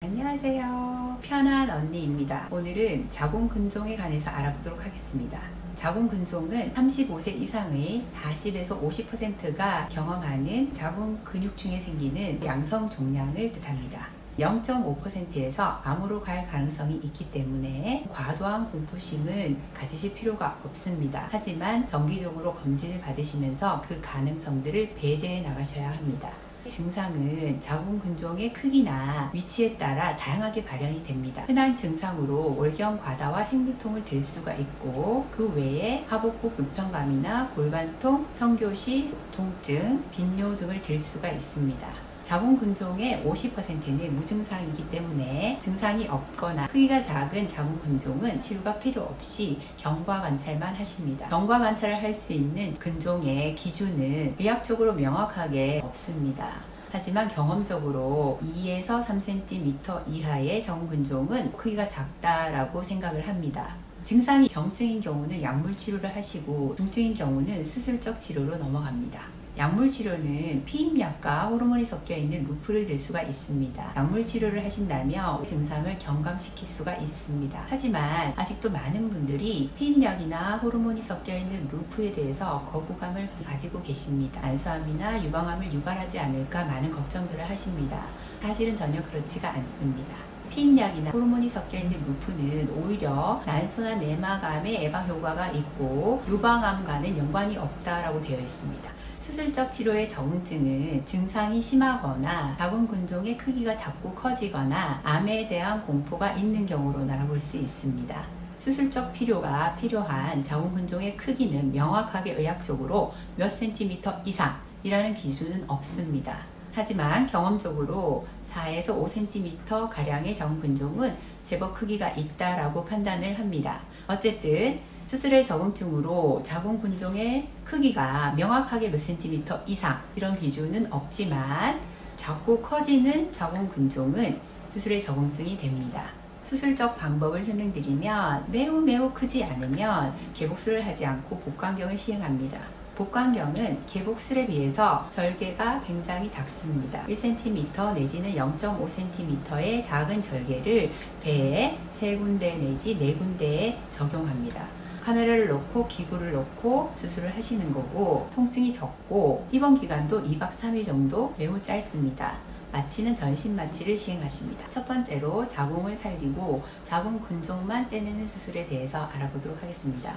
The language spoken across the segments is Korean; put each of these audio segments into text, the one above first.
안녕하세요. 편한 언니입니다. 오늘은 자궁근종에 관해서 알아보도록 하겠습니다. 자궁근종은 35세 이상의 40에서 50%가 경험하는 자궁 근육층에 생기는 양성 종양을 뜻합니다. 0.5%에서 암으로 갈 가능성이 있기 때문에 과도한 공포심은 가지실 필요가 없습니다. 하지만 정기적으로 검진을 받으시면서 그 가능성들을 배제해 나가셔야 합니다. 증상은 자궁근종의 크기나 위치에 따라 다양하게 발현이 됩니다. 흔한 증상으로 월경 과다와 생리통을 들 수가 있고, 그 외에 하복부 불편감이나 골반통, 성교시, 통증, 빈뇨 등을 들 수가 있습니다. 자궁근종의 50%는 무증상이기 때문에 증상이 없거나 크기가 작은 자궁근종은 치료가 필요 없이 경과 관찰만 하십니다. 경과 관찰을 할 수 있는 근종의 기준은 의학적으로 명확하게 없습니다. 하지만 경험적으로 2에서 3cm 이하의 자궁근종은 크기가 작다라고 생각을 합니다. 증상이 경증인 경우는 약물 치료를 하시고, 중증인 경우는 수술적 치료로 넘어갑니다. 약물 치료는 피임약과 호르몬이 섞여 있는 루프를 들 수가 있습니다. 약물 치료를 하신다면 증상을 경감시킬 수가 있습니다. 하지만 아직도 많은 분들이 피임약이나 호르몬이 섞여 있는 루프에 대해서 거부감을 가지고 계십니다. 난소암이나 유방암을 유발하지 않을까 많은 걱정들을 하십니다. 사실은 전혀 그렇지가 않습니다. 피임약이나 호르몬이 섞여있는 루프는 오히려 난소나 내막암의 예방 효과가 있고 유방암과는 연관이 없다라고 되어 있습니다. 수술적 치료의 적응증은 증상이 심하거나 자궁근종의 크기가 작고 커지거나 암에 대한 공포가 있는 경우로 알아볼 수 있습니다. 수술적 필요가 필요한 자궁근종의 크기는 명확하게 의학적으로 몇 센티미터 이상이라는 기준은 없습니다. 하지만 경험적으로 4에서 5cm 가량의 자궁근종은 제법 크기가 있다라고 판단을 합니다. 어쨌든 수술의 적응증으로 자궁근종의 크기가 명확하게 몇 센티미터 이상 이런 기준은 없지만, 작고 커지는 자궁근종은 수술의 적응증이 됩니다. 수술적 방법을 설명드리면, 매우 크지 않으면 개복술을 하지 않고 복강경을 시행합니다. 복강경은 개복술에 비해서 절개가 굉장히 작습니다. 1cm 내지는 0.5cm의 작은 절개를 배에 3군데 내지 4군데에 적용합니다. 카메라를 넣고 기구를 넣고 수술을 하시는 거고, 통증이 적고 입원 기간도 2박 3일 정도 매우 짧습니다. 마취는 전신 마취를 시행하십니다. 첫 번째로 자궁을 살리고 자궁근종만 떼내는 수술에 대해서 알아보도록 하겠습니다.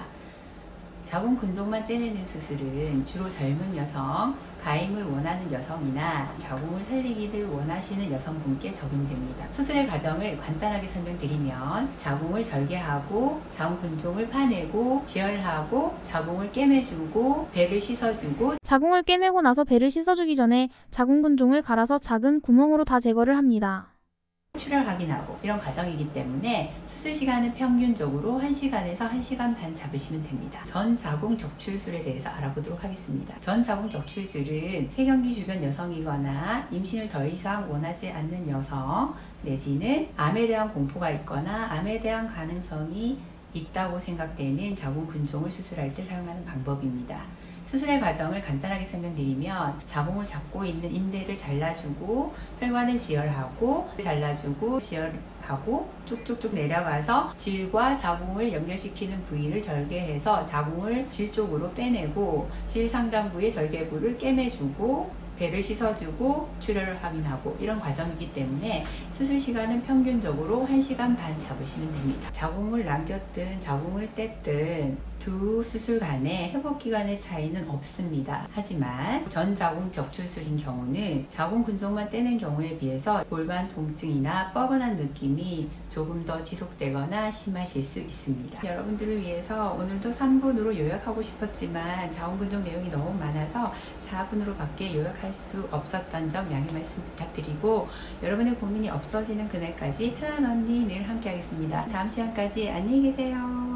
자궁근종만 떼내는 수술은 주로 젊은 여성, 가임을 원하는 여성이나 자궁을 살리기를 원하시는 여성분께 적용됩니다. 수술의 과정을 간단하게 설명드리면, 자궁을 절개하고 자궁근종을 파내고 지혈하고 자궁을 꿰매주고 배를 씻어주고, 자궁을 꿰매고 나서 배를 씻어주기 전에 자궁근종을 갈아서 작은 구멍으로 다 제거를 합니다. 출혈 확인하고 이런 과정이기 때문에 수술 시간은 평균적으로 1시간에서 1시간 반 잡으시면 됩니다. 전자궁 적출술에 대해서 알아보도록 하겠습니다. 전자궁 적출술은 폐경기 주변 여성이거나 임신을 더 이상 원하지 않는 여성, 내지는 암에 대한 공포가 있거나 암에 대한 가능성이 있다고 생각되는 자궁근종을 수술할 때 사용하는 방법입니다. 수술의 과정을 간단하게 설명드리면, 자궁을 잡고 있는 인대를 잘라주고 혈관을 지혈하고 잘라주고 지혈하고 쭉쭉쭉 내려가서 질과 자궁을 연결시키는 부위를 절개해서 자궁을 질 쪽으로 빼내고, 질 상단부의 절개부를 꿰매주고 배를 씻어주고 출혈을 확인하고 이런 과정이기 때문에 수술 시간은 평균적으로 1시간 반 잡으시면 됩니다. 자궁을 남겼든 자궁을 뗐든 두 수술 간의 회복 기간의 차이는 없습니다. 하지만 전자궁 적출술인 경우는 자궁근종만 떼는 경우에 비해서 골반 통증이나 뻐근한 느낌이 조금 더 지속되거나 심하실 수 있습니다. 여러분들을 위해서 오늘도 3분으로 요약하고 싶었지만 자궁근종 내용이 너무 많아서 4분으로 밖에 요약할 수 없었던 점 양해 말씀 부탁드리고, 여러분의 고민이 없어지는 그날까지 편한 언니 늘 함께 하겠습니다. 다음 시간까지 안녕히 계세요.